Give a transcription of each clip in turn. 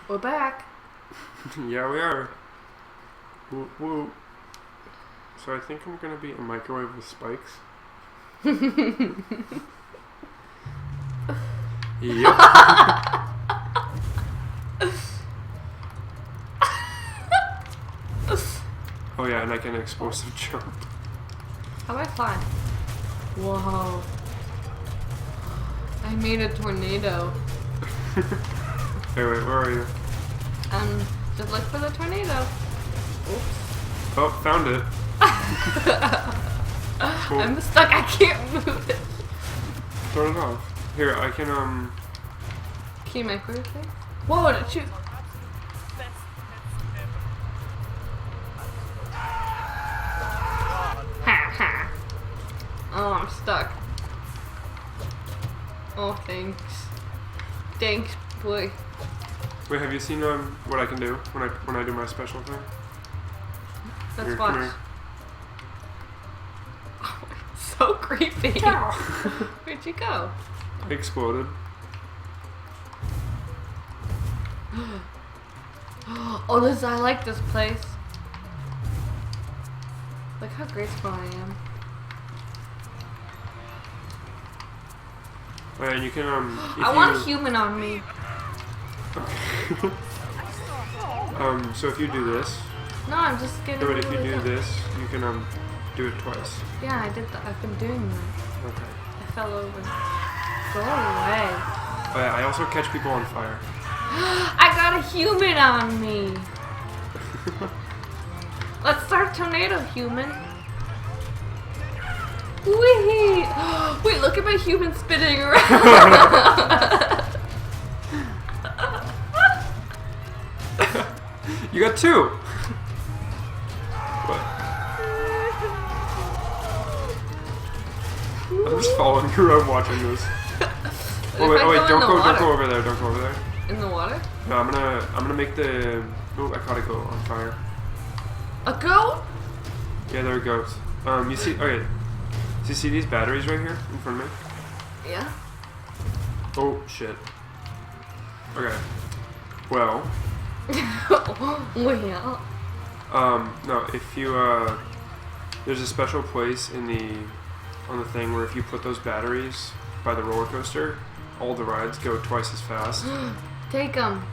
We're back. Yeah, we are. Woo woo. So I think I'm gonna be a microwave with spikes. Yep. Oh yeah, and I can explosive jump. How do I fly? Whoa. I made a tornado. Hey, wait, where are you? Just look for the tornado. Oops. Oh, found it. Cool. I'm stuck. I can't move it. Turn it off. Here, I can, Can you microwave it? Whoa, did it shoot? Ha ha. Oh, I'm stuck. Oh, thanks. Thanks, boy. Wait, have you seen what I can do when I do my special thing? Let's Here, watch. come here. Oh, so creepy. Where'd you go? I exploded. Oh, I like this place. Look how graceful I am. And you can I want a human on me. So if you do this, No, I'm just getting. but if you do this, you can do it twice. Yeah, I did that. I've been doing that. Okay. I fell over. Go away. I also catch people on fire. I got a human on me. Let's start tornado, human. Wee! Wait, look at my human spinning around. You got two. What? I'm just following you around watching this. Oh wait, don't go over there. Don't go over there. In the water? No, I'm gonna make the. Oh, I caught a goat on fire. A goat? Yeah, there are goats. You see? Okay. So you see these batteries right here in front of me? Yeah. Oh shit. Okay. Well. Well. No. If you there's a special place on the thing where if you put those batteries by the roller coaster, all the rides go twice as fast. Take them.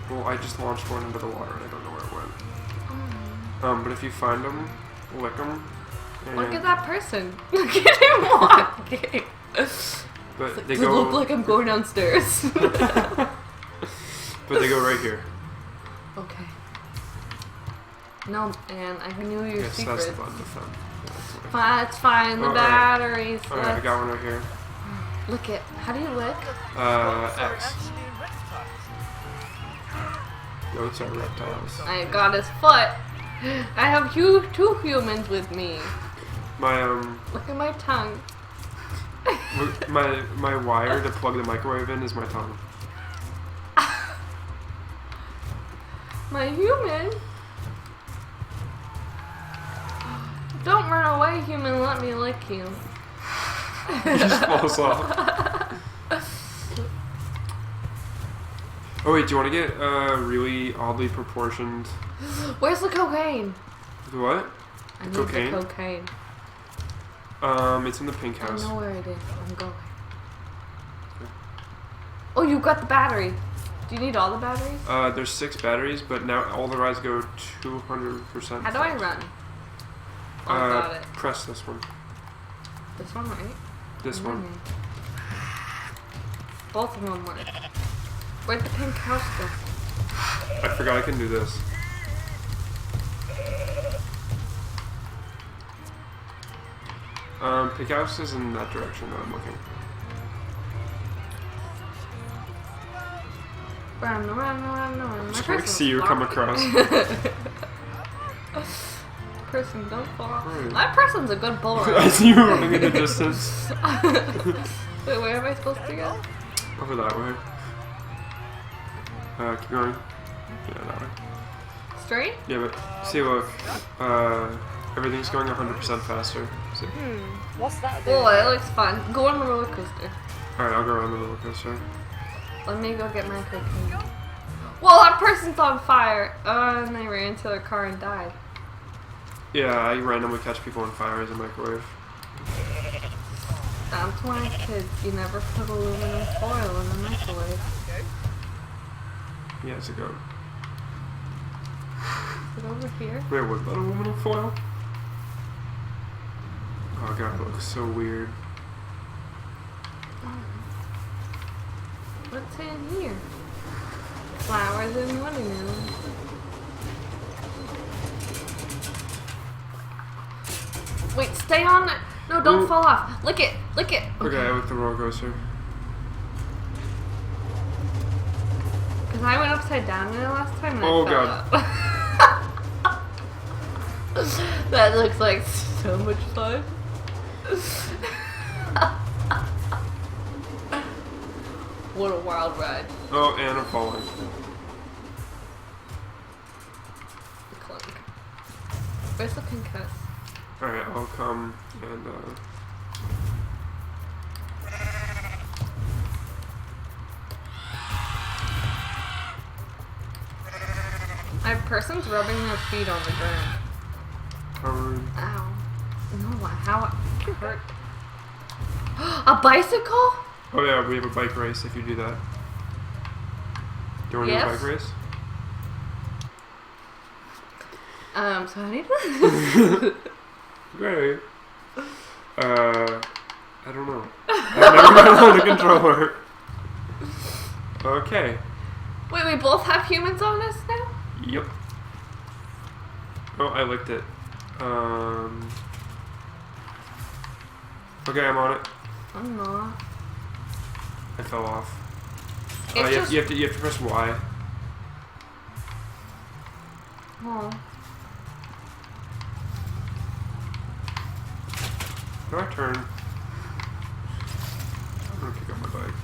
Well, I just launched one into the water. I don't know where it went. But if you find them, lick them. Look at that person. Look at him walking. But Like, they does it look like I'm going downstairs? But they go right here. Okay. No, and I knew your Yes, secret. that's the button to fun. It's fine. The batteries. Alright, I got one right here. Look it. How do you lick? X. Goats are reptiles. I got his foot. I have two humans with me. My Look at my tongue. my wire to plug the microwave in is my tongue. My human. Don't run away, human. Let me lick you. He just falls off. Oh wait, do you want to get really oddly proportioned? Where's the cocaine? The what? I need cocaine? the cocaine. It's in the pink house. I know where it is. I'm going. Oh, you got the battery. Do you need all the batteries? There's 6 batteries, but now all the rides go 200%. How do I run? Oh, got it. Press this one. This one, right? This one. Both of them work. Where'd the pink house go? I forgot I can do this. Pink house is in that direction that I'm looking. Run. I just want to see you come across. Person, don't fall. Right. My person's a good bowler. I see you running in the distance. Wait, where am I supposed to go? Over that way. Keep going. Yeah, that way. Straight? Yeah, but see, look. Everything's going 100% faster. See? What's that? Oh, it looks fun. Go on the roller coaster. Alright, I'll go around the roller coaster. Let me go get my cocaine. Well, that person's on fire. And they ran into their car and died. Yeah, I randomly catch people on fire as a microwave. That's why, kids, you never put aluminum foil in the microwave. Yeah, it's a goat. Is it over here? Wait, what about aluminum foil? Oh god, it looks so weird. What's in here? Flowers and watermelon. Wait, stay on it. No, don't Ooh. fall off. Lick it. Lick it. Okay, I licked the roller coaster. Because I went upside down there last time and Oh, I fell God. up. That looks like so much fun. What a wild ride. Oh, and I'm falling. Clunk. Where's the concuss? Alright, I'll come and I have persons rubbing their feet on the ground. covered. Ow. No, how it hurt. A bicycle? Oh yeah, we have a bike race if you do that. Do you want to do a Yes. bike race? So I need to... Great. I don't know. I've never been on a controller. Okay. Wait, we both have humans on us now? Yep. Oh, I licked it. Okay, I'm on it. I'm not. I fell off. It's You have to press Y. Oh. How do I turn? I'm gonna pick up my bike.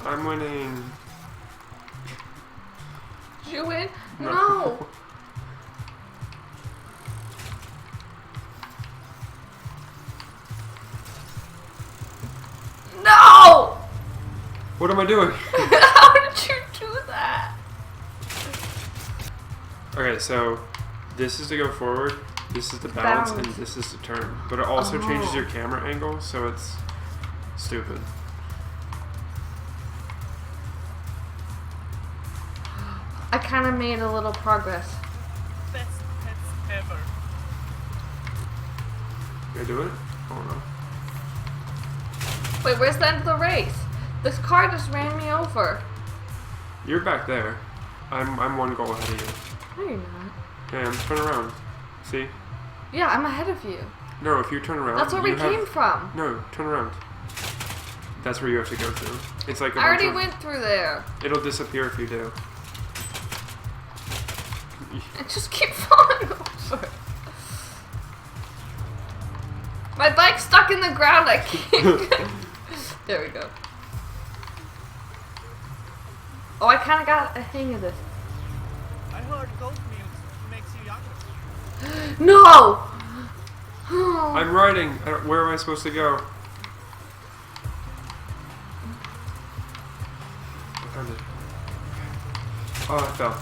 I'm winning. Did you win? No. No. No! What am I doing? How did you do that? Okay, so this is to go forward, this is to balance, and this is to turn. But it also changes your camera angle, so it's stupid. I kind of made a little progress. Best pets ever. Can I do it? Oh no. Wait, where's the end of the race? This car just ran me over. You're back there. I'm one goal ahead of you. No, you're not. And turn around. See? Yeah, I'm ahead of you. No, if you turn around. That's where we you have- came from. No, turn around. That's where you have to go through. It's like a I already bunch went through there. It'll disappear if you do. I just keep falling over. My bike's stuck in the ground. I can't. There we go. Oh, I kind of got a hang of this. I heard goat milk makes you younger. No! I'm riding. Where am I supposed to go? I found it. Oh, I fell.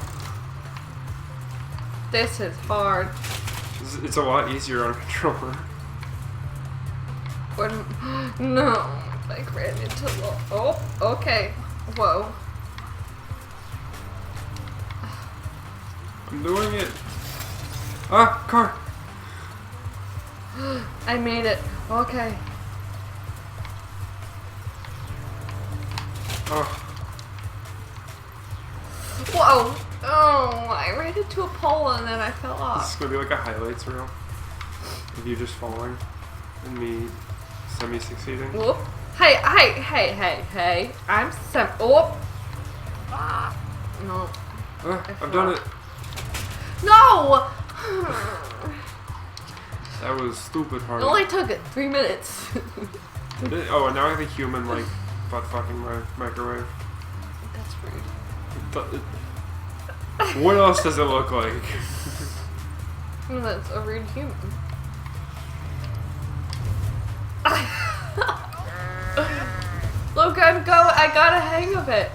This is hard. It's a lot easier on a controller. No, my bike ran into the. Oh, okay. Whoa. I'm doing it. Ah, car. I made it. Okay. Oh, Whoa. Oh, I ran into a pole and then I fell this is off. gonna be like a highlights reel of you just falling and me semi-succeeding. Whoop. Hey. I'm whoop. No. I've done it. No! That was stupid hard. It only took it 3 minutes. Did it? Oh, and now I have a human like butt fucking my microwave. That's rude. What else does it look like? No, that's a rude human. I got a hang of it.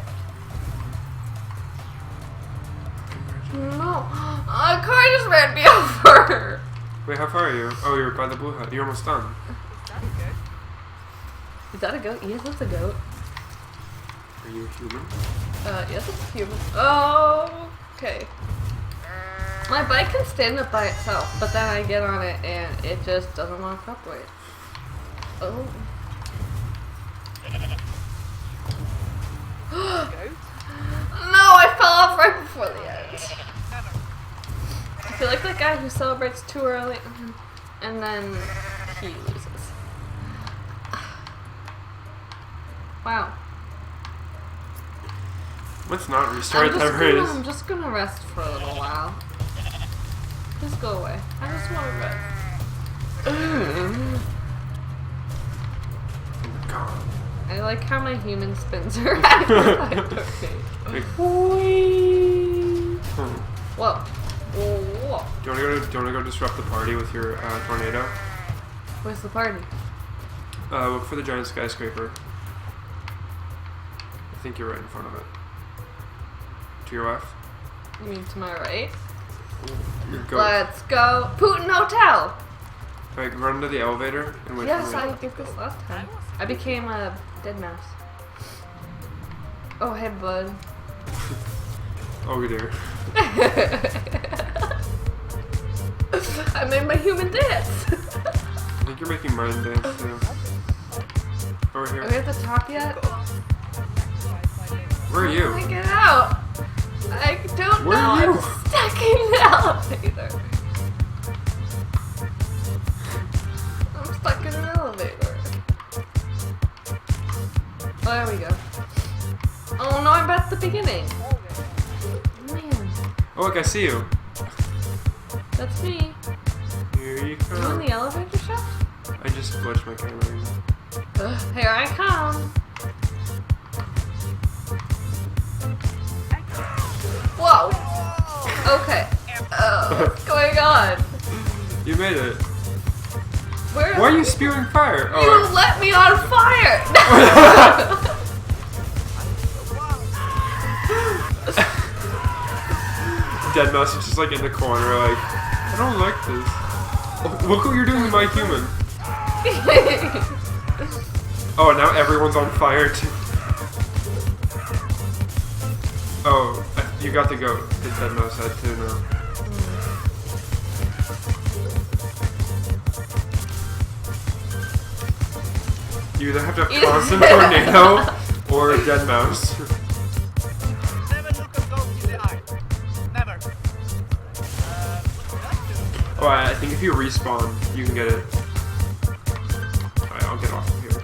No. A car just ran me over. Wait, how far are you? Oh, you're by the blue hut. You're almost done. That's good. Is that a goat? Yes, that's a goat. Are you a human? Yes, it's a human. Oh, okay. My bike can stand up by itself, but then I get on it and it just doesn't walk upright. Oh. Goat? No, I fell off right before the end. Never. I feel like the guy who celebrates too early and then he loses. Wow. Let's not restart that race. I'm just gonna rest for a little while. Just go away. I just want to rest. God. I like how my human spins around. Like, Whoa. Whoa. do you wanna go disrupt the party with your tornado? Where's the party? Look for the giant skyscraper. I think you're right in front of it. To your left. You mean to my right? Go. Let's go. Putin Hotel! Like, run to the elevator and wait Yes, for me. I did this last time. I became a dead mouse. Oh, hey, bud. Oh dear. I made my human dance. I think you're making mine dance too. Over Are we here. at the top yet? Where are How do I you? get out? I don't Where know. are you? I'm stuck in the elevator. I'm stuck in an elevator. Oh, there we go. Oh no, I'm at the beginning. Man, Oh look, I see you. that's me. Here you You in come. the elevator shaft? I just glitched my camera. Here I come. Whoa. Okay. What's going on? You made it. Where? Why are you spewing fire? You Oh, let me on fire. Dead mouse is just like in the corner, like, I don't like this. Oh, look what you're doing with my human. Oh, now everyone's on fire too. Oh, you got the goat. The dead mouse had too now. You either have to have constant tornado or a dead mouse. Never look a goat in the eye. Never. What does that do? Oh, I think if you respawn, you can get it. Alright, I'll get off of here.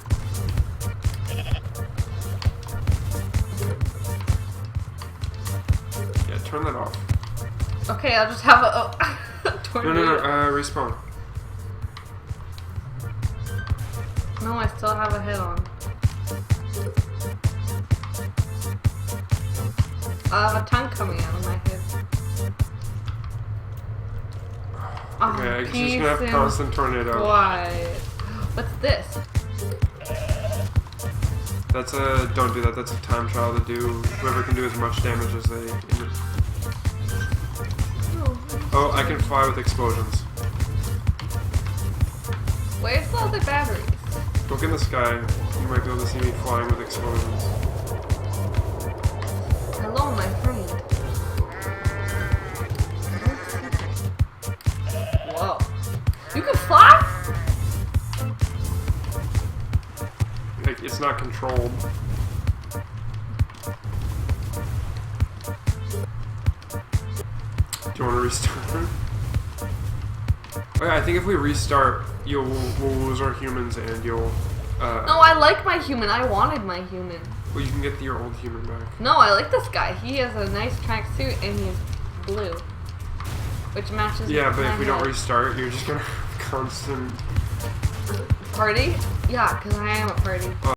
Yeah, turn that off. Okay, I'll just have a No, tornado. respawn. No, I still have a hit on. I have a tongue coming out of my head. Okay, I guess you're just gonna have constant tornado. Quiet. What's this? That's a, don't do that, that's a time trial to do, whoever can do as much damage as they... Oh, I can fly with explosions. Where's the other batteries? Look in the sky, you might be able to see me flying with explosions. Hello, my friend. Whoa. You can fly? Like, it's not controlled. Do you want to restart? Okay, I think if we restart, we'll lose our humans and you'll... No, I like my human. I wanted my human. Well, you can get your old human back. No, I like this guy. He has a nice tracksuit and he's blue. Which matches Yeah, with but my if we don't head. restart, you're just gonna have constant... Party? Yeah, because I am a party.